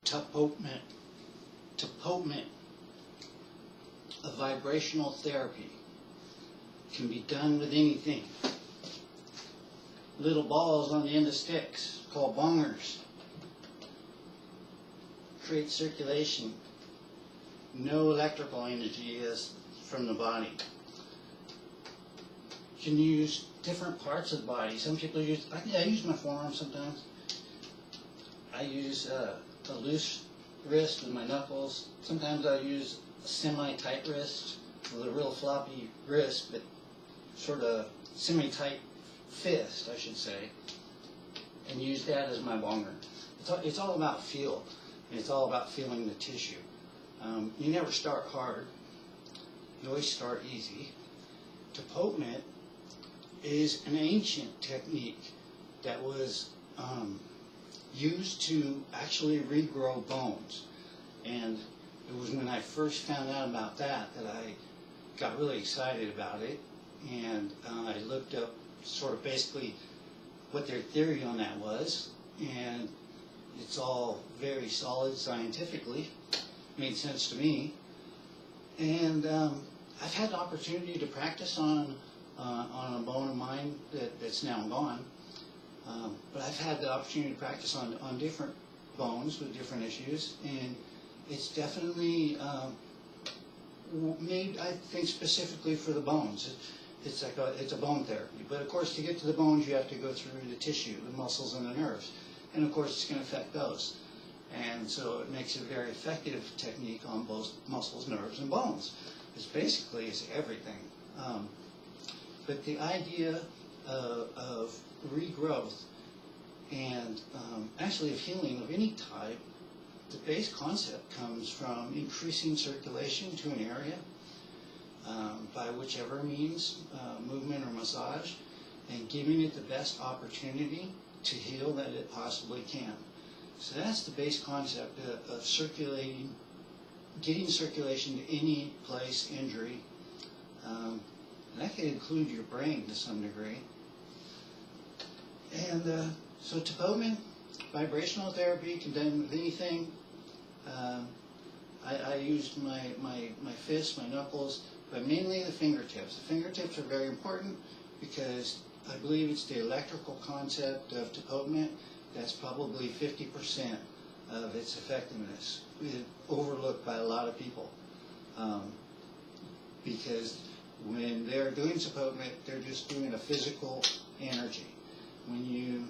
Tapotement. Tapotement, a vibrational therapy, can be done with anything. Little balls on the end of sticks, called bongers, create circulation. No electrical energy is from the body. You can use different parts of the body. Some people use, I use my forearm sometimes. I use a loose wrist with my knuckles. Sometimes I use a semi-tight wrist with a real floppy wrist, but sort of semi-tight fist, I should say, and use that as my bonger. It's all about feel, and it's all about feeling the tissue. You never start hard. You always start easy. Tapotement is an ancient technique that was used to actually regrow bones. And it was when I first found out about that I got really excited about it. And I looked up sort of basically what their theory on that was. And it's all very solid scientifically. Made sense to me. And I've had the opportunity to practice on a bone of mine that's now gone. But I've had the opportunity to practice on different bones with different issues, and it's definitely made, I think, specifically for the bones. It's a bone therapy. But of course, to get to the bones, you have to go through the tissue, the muscles, and the nerves, and of course, it's going to affect those. And so it makes it a very effective technique on both muscles, nerves, and bones. It's basically everything. But the idea of regrowth and actually of healing of any type, the base concept comes from increasing circulation to an area by whichever means, movement or massage, and giving it the best opportunity to heal that it possibly can. So that's the base concept of circulating, getting circulation to any place, injury. And that can include your brain to some degree. And so Tapotement, vibrational therapy, can be done with anything. I used my fists, my knuckles, but mainly the fingertips. The fingertips are very important because I believe it's the electrical concept of Tapotement that's probably 50% of its effectiveness. It's overlooked by a lot of people because when they're doing Tapotement, they're just doing a physical energy. When you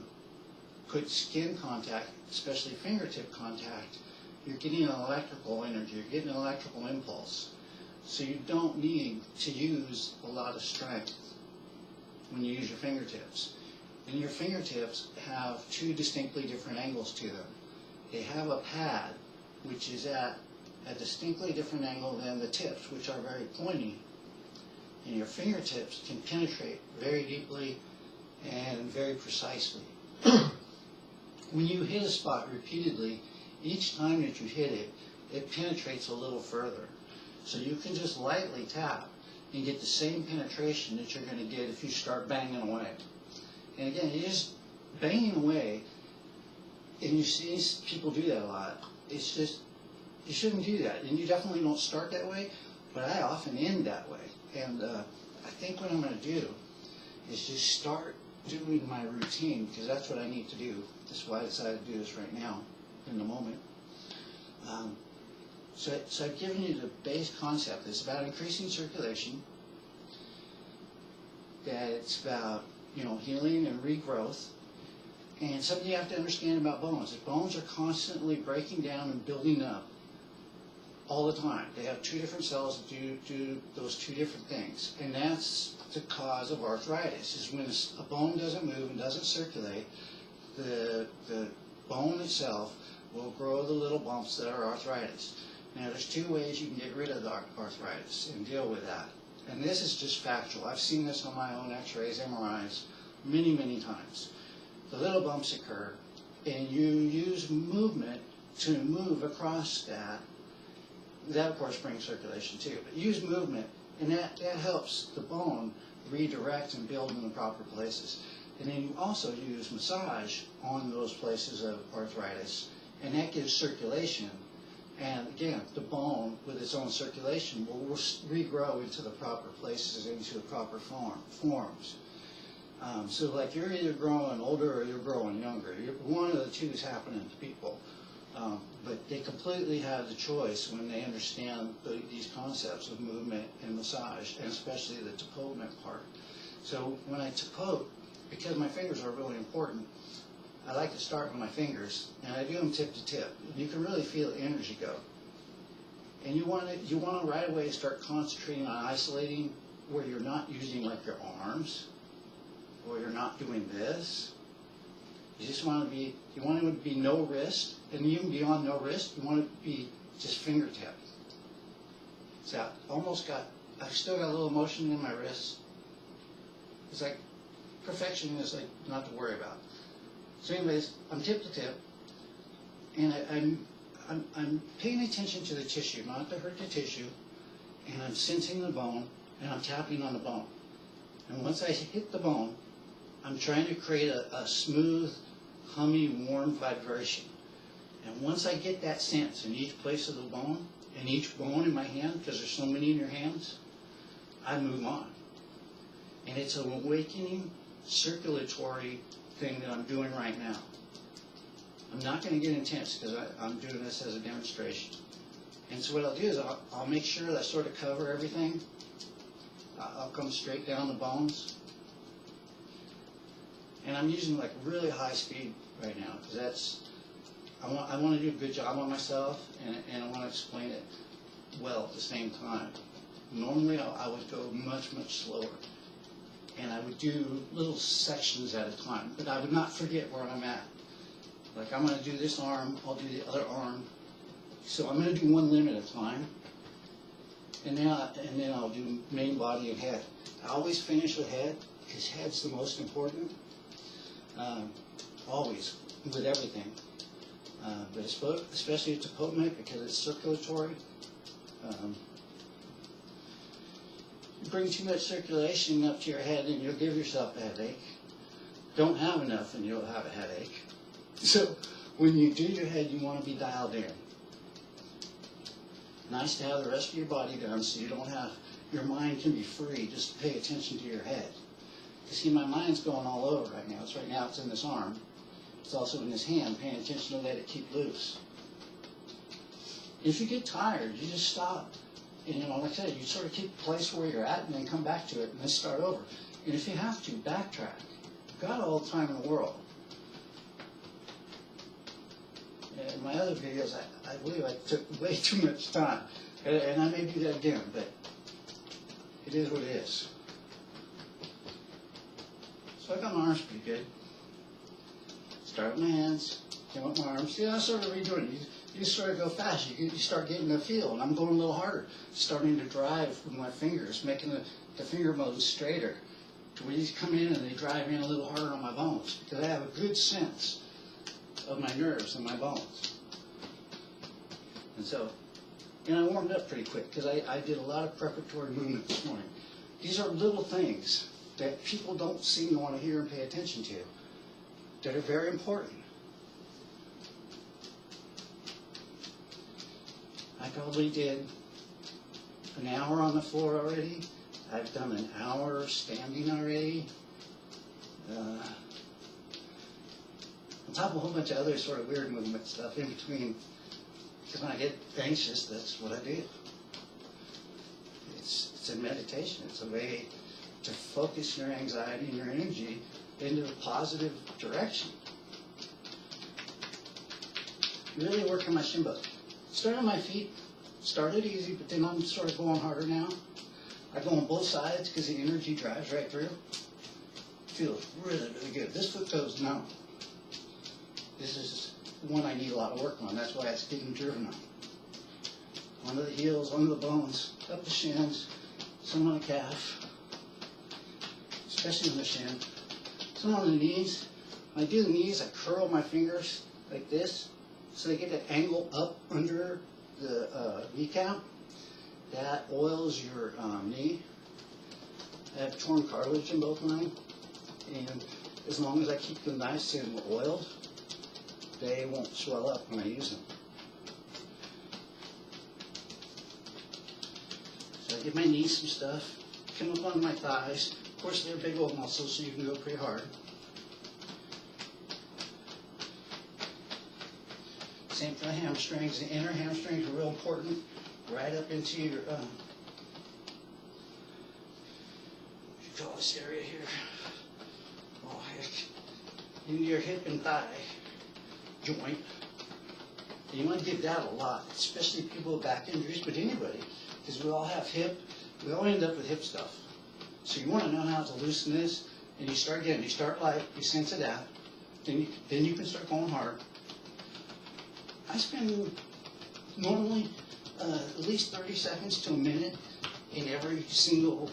put skin contact, especially fingertip contact, you're getting an electrical energy, you're getting an electrical impulse. So you don't need to use a lot of strength when you use your fingertips. And your fingertips have two distinctly different angles to them. They have a pad, which is at a distinctly different angle than the tips, which are very pointy. And your fingertips can penetrate very deeply and very precisely. When you hit a spot repeatedly, each time that you hit it, it penetrates a little further. So you can just lightly tap and get the same penetration that you're going to get if you start banging away. And again, you're just banging away, and you see people do that a lot. It's just, you shouldn't do that. And you definitely don't start that way, but I often end that way. And I think what I'm going to do is just start doing my routine, because that's what I need to do. That's why I decided to do this right now, in the moment. So I've given you the base concept. It's about increasing circulation, that it's about, healing and regrowth. And something you have to understand about bones is bones are constantly breaking down and building up all the time. They have two different cells that do those two different things. And that's the cause of arthritis, is when a bone doesn't move and doesn't circulate, the bone itself will grow the little bumps that are arthritis. Now, there's two ways you can get rid of the arthritis and deal with that. And this is just factual. I've seen this on my own x-rays, MRIs, many, many times. The little bumps occur, and you use movement to move across that. That, of course, brings circulation too. But use movement, and that helps the bone redirect and build in the proper places. And then you also use massage on those places of arthritis, and that gives circulation. And again, the bone with its own circulation will regrow into the proper places, into the proper forms. So like you're either growing older or you're growing younger. One of the two is happening to people. But they completely have the choice when they understand these concepts of movement and massage, and especially the tapotement part. So when I tapote, because my fingers are really important, I like to start with my fingers, and I do them tip to tip. You can really feel the energy go. And you want to right away start concentrating on isolating where you're not using like your arms, or you're not doing this. You just want to be, you want it to be no wrist, and even beyond no wrist, you want it to be just fingertip. So I've still got a little motion in my wrist. It's like, perfection is like not to worry about. So anyways, I'm tip to tip, and I'm paying attention to the tissue, not to hurt the tissue, and I'm sensing the bone, and I'm tapping on the bone. And once I hit the bone, I'm trying to create a smooth, hummy, warm vibration. And once I get that sense in each place of the bone, and each bone in my hand, because there's so many in your hands, I move on. And it's an awakening, circulatory thing that I'm doing right now. I'm not going to get intense because I'm doing this as a demonstration. And so what I'll do is I'll make sure that I sort of cover everything. I'll come straight down the bones. And I'm using like really high speed right now because I want to do a good job on myself, and I want to explain it well at the same time. Normally I would go much, much slower. And I would do little sections at a time, but I would not forget where I'm at. Like I'm going to do this arm, I'll do the other arm. So I'm going to do one limb at a time, and then I'll do main body and head. I always finish with head because head's the most important. Always with everything, but especially at tapotement because it's circulatory. You bring too much circulation up to your head and you'll give yourself a headache. Don't have enough and you'll have a headache. So when you do your head, you want to be dialed in. Nice to have the rest of your body done so you don't have, your mind can be free, just pay attention to your head. You see, my mind's going all over right now. Right now it's in this arm. It's also in this hand, paying attention to let it keep loose. If you get tired, you just stop. And, you know, like I said, you sort of keep the place where you're at and then come back to it and then start over. And if you have to, backtrack. You've got all the time in the world. In my other videos, I believe I took way too much time. And I may do that again, but it is what it is. So I got my arms pretty good. Start with my hands, then with my arms. See, that's sort of redoing it. You sort of go fast. You start getting the feel, and I'm going a little harder. Starting to drive with my fingers, making the finger moves straighter. To where these come in and they drive in a little harder on my bones because I have a good sense of my nerves and my bones. And so, and I warmed up pretty quick because I did a lot of preparatory movement this morning. These are little things that people don't seem to want to hear and pay attention to that are very important. I probably did an hour on the floor already. I've done an hour standing already. On top of a whole bunch of other sort of weird movement stuff in between. Because when I get anxious, that's what I do. It's a meditation. It's a way to focus your anxiety and your energy into a positive direction. Really work on my shin bones. Start on my feet. Started easy, but then I'm sort of going harder now. I go on both sides because the energy drives right through. Feels really, really good. This foot goes numb. This is one I need a lot of work on. That's why it's getting driven on. Onto the heels, onto the bones, up the shins, some on the calf, especially on the shin. Some on the knees. When I do the knees, I curl my fingers like this so they get an angle up under the kneecap. That oils your knee. I have torn cartilage in both mine, and as long as I keep them nice and oiled, they won't swell up when I use them. So I give my knees some stuff, come up on my thighs. Of course, they're big old muscles, so you can go pretty hard. Same for the hamstrings. The inner hamstrings are real important, right up into your, what do you call this area here? Oh, heck. Into your hip and thigh joint. And you want to give that a lot, especially people with back injuries, but anybody, because we all have we all end up with hip stuff. So you want to know how to loosen this, and you start getting, you start light, you sense it out, then you can start going hard. I spend normally at least 30 seconds to a minute in every single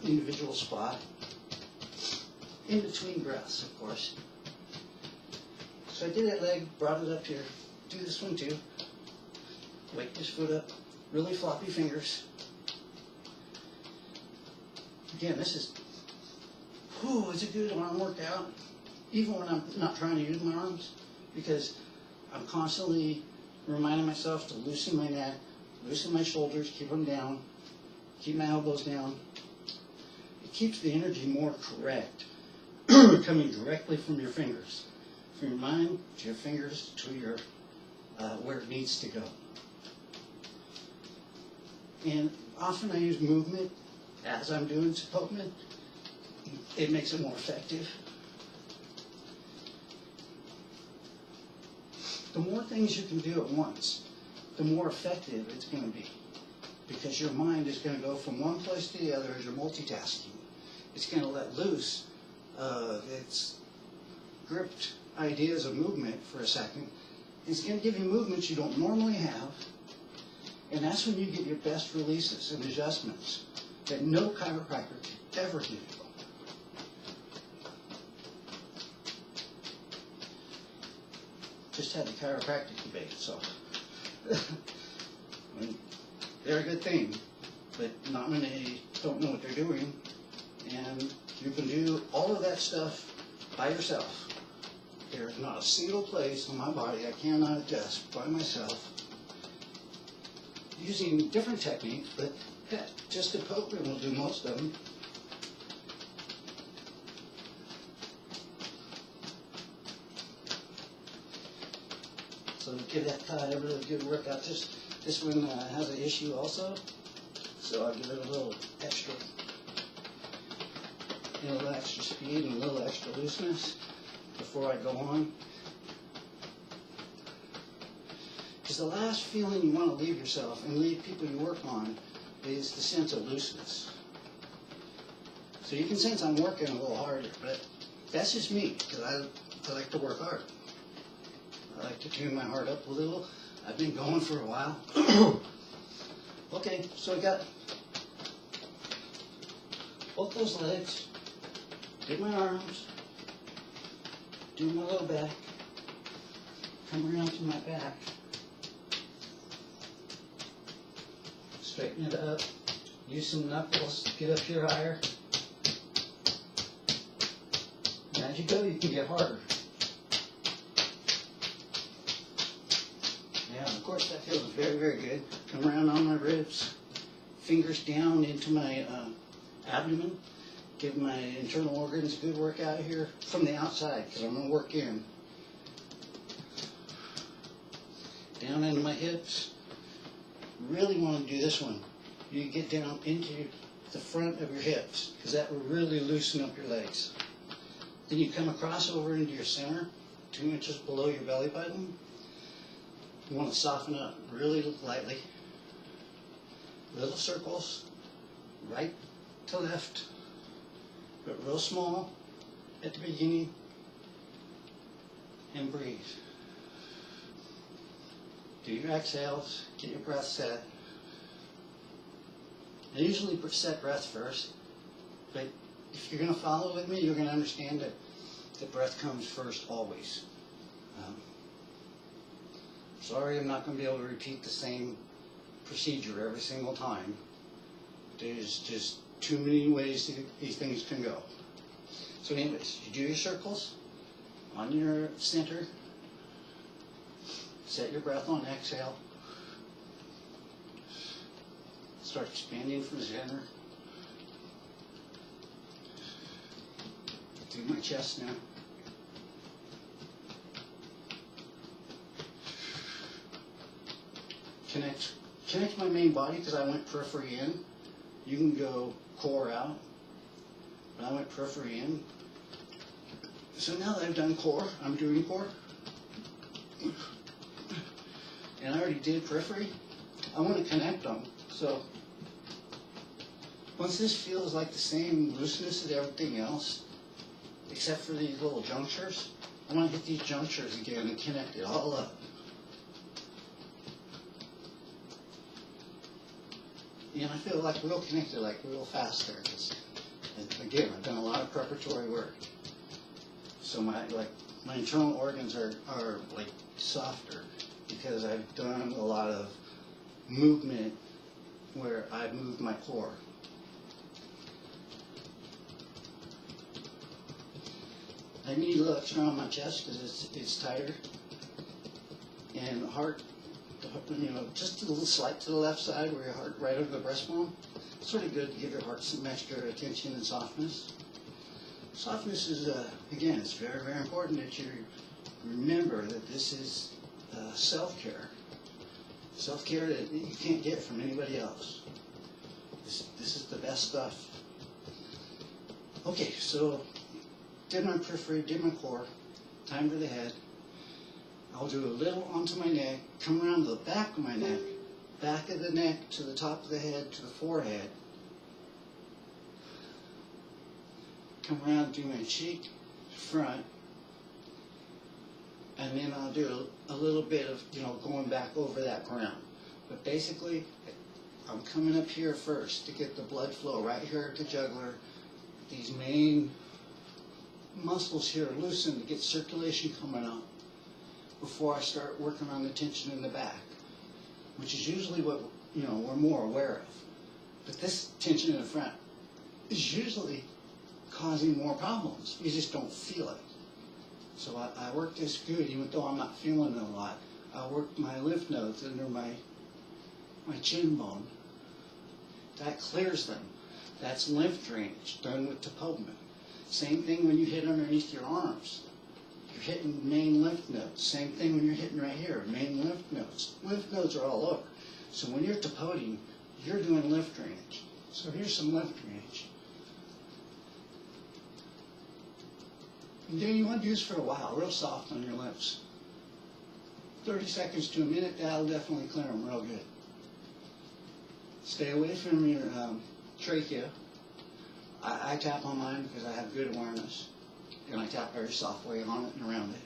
individual spot, in between breaths, of course. So I did that leg, brought it up here, do this one too. Wake this foot up, really floppy fingers. Again, this is, it's a good arm workout, even when I'm not trying to use my arms, because I'm constantly reminding myself to loosen my neck, loosen my shoulders, keep them down, keep my elbows down. It keeps the energy more correct, coming directly from your fingers, from your mind to your fingers to your where it needs to go. And often I use movement as I'm doing tapotement. It makes it more effective. The more things you can do at once, the more effective it's going to be. Because your mind is going to go from one place to the other as you're multitasking. It's going to let loose its gripped ideas of movement for a second. It's going to give you movements you don't normally have. And that's when you get your best releases and adjustments that no chiropractor can ever give you. Just had the chiropractic debate, so I mean, they're a good thing, but not when they don't know what they're doing. And you can do all of that stuff by yourself. There's not a single place on my body I cannot adjust by myself using different techniques, but heck, just tapotement will do most of them. So give that thigh a really good workout. This one has an issue also, so I'll give it a little extra speed and a little extra looseness before I go on. Because the last feeling you want to leave yourself and leave people you work on is the sense of looseness. So you can sense I'm working a little harder, but that's just me, because I like to work hard. I like to tune my heart up a little. I've been going for a while. Okay, so I got both those legs, did my arms, do my low back, come around to my back, straighten it up, use some knuckles, get up here higher. And as you go, you can get harder. Yeah, of course that feels very, very good. Come around on my ribs, fingers down into my abdomen. Give my internal organs a good workout here from the outside, because I'm going to work in. Down into my hips. Really want to do this one. You get down into the front of your hips, because that will really loosen up your legs. Then you come across over into your center, 2 inches below your belly button. You want to soften up really lightly. Little circles, right to left, but real small at the beginning, and breathe. Do your exhales, get your breath set. I usually set breath first, but if you're going to follow with me, you're going to understand that the breath comes first always. Sorry, I'm not going to be able to repeat the same procedure every single time. There's just too many ways that these things can go. So anyways, you do your circles on your center, Set your breath on exhale. Start expanding from the center. Do my chest now. Connect my main body because I went periphery in. You can go core out, but I went periphery in. So now that I've done core, I'm doing core. And I already did periphery. I want to connect them. So once this feels like the same looseness as everything else, except for these little junctures, I want to hit these junctures again and connect it all up. And I feel like real connected, like real fast there. Again, I've done a lot of preparatory work. So my internal organs are like softer because I've done a lot of movement where I've moved my core. I need a little extra on my chest because it's tighter. And the heart, just a little slight to the left side where your heart right over the breastbone. It's sort of good to give your heart some extra attention and softness. Softness is, again, it's very, very important that you remember that this is self-care. Self-care that you can't get from anybody else. This is the best stuff. Okay, so did my periphery, did my core, time for the head. I'll do a little onto my neck, come around the back of my neck, back of the neck to the top of the head to the forehead. Come around, do my cheek, front, and then I'll do a little bit of, going back over that ground. But basically, I'm coming up here first to get the blood flow right here at the jugular. These main muscles here loosen to get circulation coming up before I start working on the tension in the back, which is usually what we're more aware of. But this tension in the front is usually causing more problems. You just don't feel it. So I work this good, even though I'm not feeling it a lot. I work my lymph nodes under my chin bone. That clears them. That's lymph drainage done with Tapotement. Same thing when you hit underneath your arms. You're hitting main lymph nodes. Same thing when you're hitting right here, main lymph nodes. Lymph nodes are all over. So when you're tapoting, you're doing lymph drainage. So here's some lymph drainage. And then you want to do this for a while, real soft on your lips. 30 seconds to a minute, that'll definitely clear them real good. Stay away from your trachea. I tap on mine because I have good awareness. And I tap very softly on it and around it.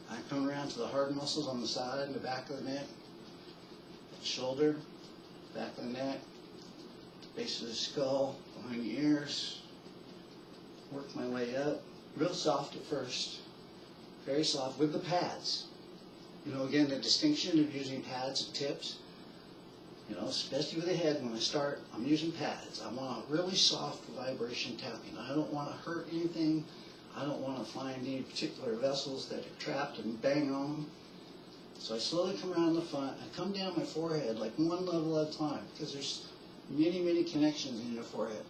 I come around to the hard muscles on the side and the back of the neck, shoulder, back of the neck, base of the skull, behind the ears. Work my way up, real soft at first, very soft with the pads. Again, the distinction of using pads and tips, especially with the head, when I start, I'm using pads. I want a really soft vibration tapping. I don't want to hurt anything. I don't want to find any particular vessels that are trapped and bang on them. So I slowly come around the front. I come down my forehead like one level at a time because there's many, many connections in your forehead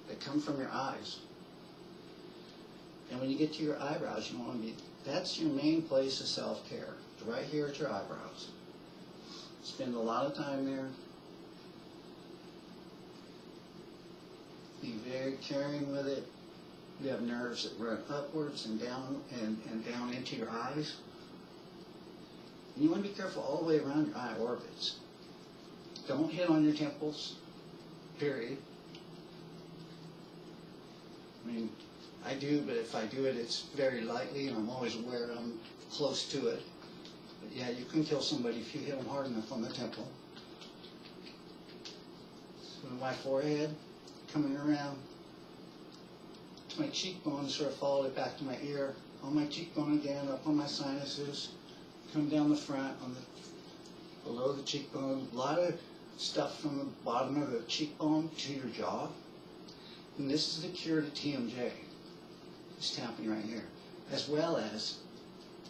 that come from your eyes. And when you get to your eyebrows, that's your main place of self-care. It's right here at your eyebrows. Spend a lot of time there. Be very caring with it. You have nerves that run upwards and down and down into your eyes. And you want to be careful all the way around your eye orbits. Don't hit on your temples, period. I do, but if I do it, it's very lightly, and I'm always aware that I'm close to it. But yeah, you can kill somebody if you hit them hard enough on the temple. So my forehead, coming around to my cheekbone, sort of followed it back to my ear. On my cheekbone again, up on my sinuses, come down the front, below the cheekbone. A lot of stuff from the bottom of the cheekbone to your jaw. And this is the cure to TMJ. It's tapping right here. As well as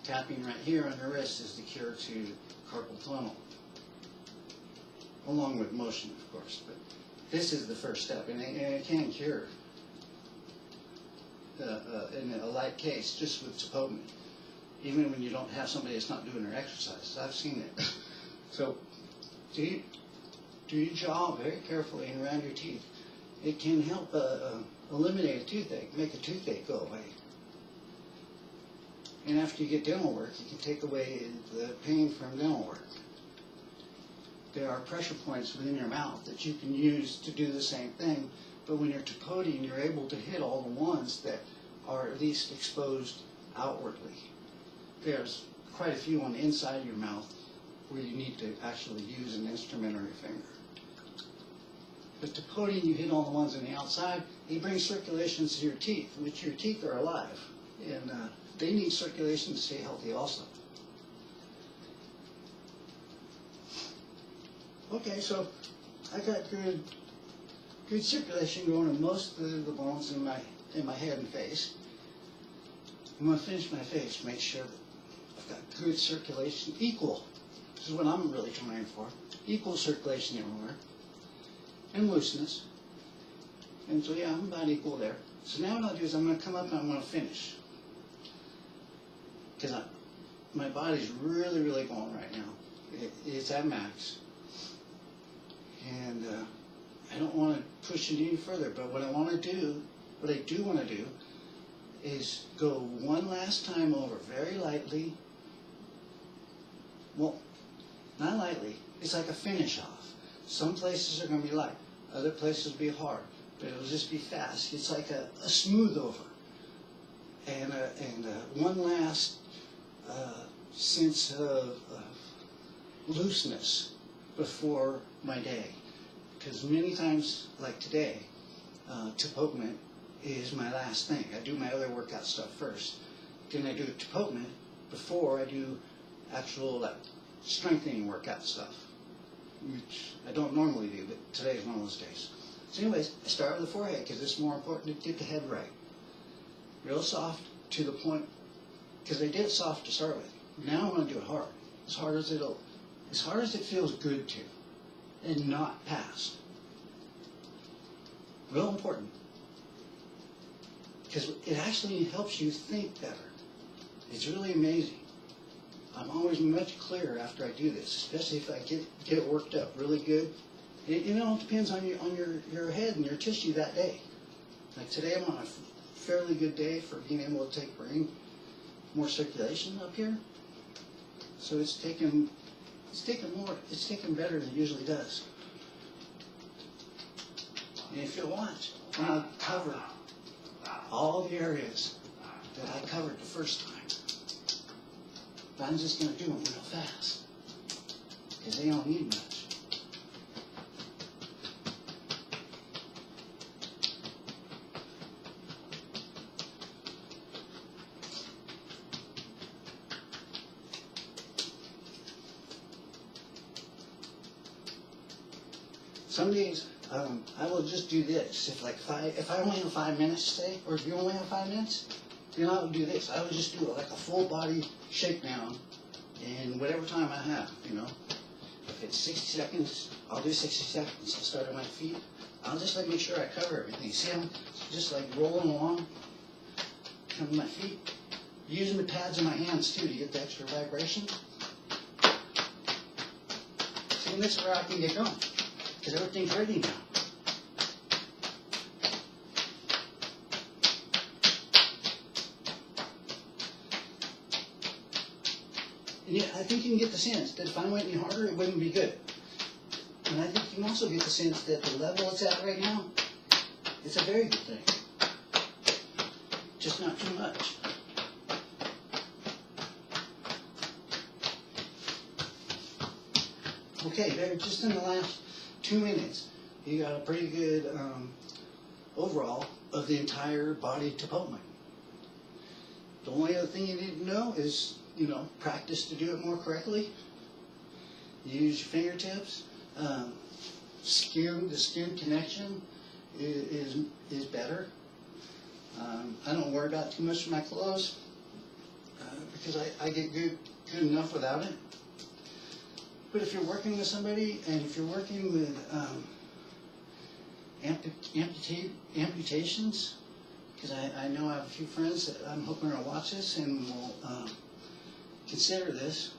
tapping right here on the wrist is the cure to carpal tunnel, along with motion, of course. But this is the first step, and it can cure in a light case just with Tapotement, even when you don't have somebody that's not doing their exercise. I've seen it. So do your jaw very carefully and around your teeth. It can help eliminate a toothache, make a toothache go away. And after you get dental work, you can take away the pain from dental work. There are pressure points within your mouth that you can use to do the same thing, but when you're tapoting, you're able to hit all the ones that are at least exposed outwardly. There's quite a few on the inside of your mouth where you need to actually use an instrument or your finger. But tapoting, you hit all the ones on the outside, you bring circulation to your teeth, which your teeth are alive, and they need circulation to stay healthy also. Okay, so I got good circulation going in most of the bones in my head and face. I'm going to finish my face, make sure that I've got good circulation, equal. This is what I'm really trying for. Equal circulation everywhere. And looseness. And so yeah, I'm about equal there. So now what I'll do is I'm going to come up and I'm going to finish. Because my body's really, really going right now. It's at max. And I don't want to push it any further, but what I do want to do is go one last time over very lightly. Well, not lightly. It's like a finish off. Some places are going to be light. Other places will be hard. But it'll just be fast. It's like a smooth over. And one last sense of looseness before my day. Because many times, like today, Tapotement is my last thing. I do my other workout stuff first. Then I do Tapotement before I do actual strengthening workout stuff, which I don't normally do, but today is one of those days. So anyways, I start with the forehead because it's more important to get the head right. Real soft to the point, because I did it soft to start with. Now I'm going to do it hard. As hard as it feels good to, and not past. Real important. Because it actually helps you think better. It's really amazing. I'm always much clearer after I do this, especially if I get it worked up really good. It all depends on your head and your tissue that day. Like today I'm on a fairly good day for being able to bring more circulation up here. So it's taken better than it usually does. And if you watch, I'm going to cover all the areas that I covered the first time. But I'm just going to do them real fast, because they don't need much. Some days I will just do this. If I only have 5 minutes today, or if you only have 5 minutes, then I will do this. I will just do it like a full body shakedown in whatever time I have. If it's 60 seconds, I'll do 60 seconds. I'll start at my feet. I'll just make sure I cover everything. See, I'm just rolling along, come to my feet, using the pads in my hands too to get the extra vibration. See, and this is where I can get going. Because everything's ready now. And yeah, I think you can get the sense that if I went any harder, it wouldn't be good. And I think you can also get the sense that the level it's at right now, it's a very good thing. Just not too much. Okay, there, just in the last 2 minutes, you got a pretty good overall of the entire body Tapotement. The only other thing you need to know is, practice to do it more correctly. Use your fingertips. The skin connection is better. I don't worry about too much of my clothes. because I get good enough without it. But if you're working with somebody, and if you're working with amputations, because I know I have a few friends that I'm hoping will watch this and will consider this,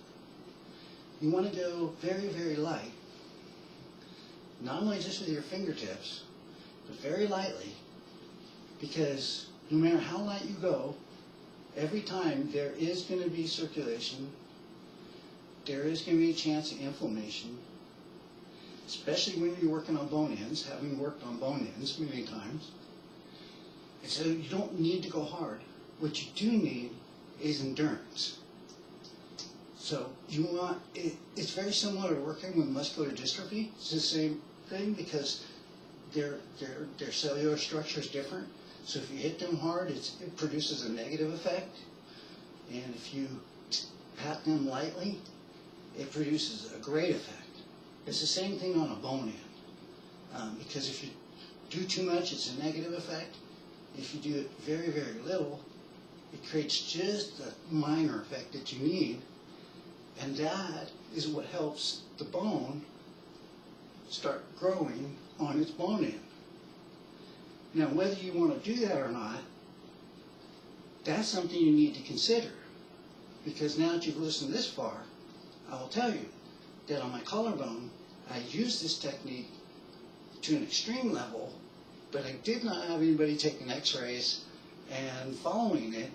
you want to go very, very light. Not only just with your fingertips, but very lightly, because no matter how light you go, every time there is going to be circulation, there is going to be a chance of inflammation, especially when you're working on bone ends, having worked on bone ends many times. And so you don't need to go hard. What you do need is endurance. So you want, it's very similar to working with muscular dystrophy. It's the same thing because their cellular structure is different. So if you hit them hard, it produces a negative effect. And if you pat them lightly, it produces a great effect. It's the same thing on a bone end. Because if you do too much, it's a negative effect. If you do it very, very little, it creates just a minor effect that you need. And that is what helps the bone start growing on its bone end. Now, whether you want to do that or not, that's something you need to consider. Because now that you've listened this far, I will tell you that on my collarbone, I used this technique to an extreme level, but I did not have anybody taking x-rays and following it.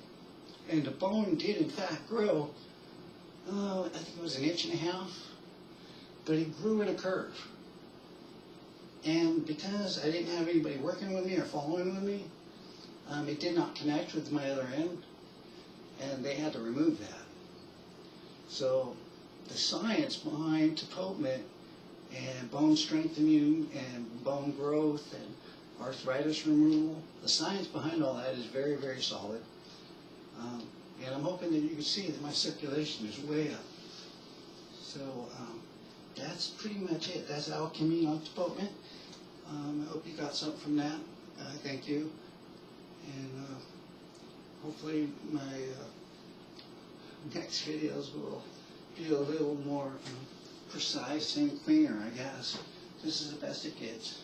And the bone did, in fact, grow, I think it was 1.5 inches, but it grew in a curve. And because I didn't have anybody working with me or following with me, it did not connect with my other end, and they had to remove that. So the science behind Tapotement and bone strengthening and bone growth and arthritis removal, the science behind all that is very, very solid. And I'm hoping that you can see that my circulation is way up. So that's pretty much it. That's Alchemy on Tapotement. I hope you got something from that. Thank you. And hopefully my next videos will be a little more precise and cleaner, I guess. This is the best it gets.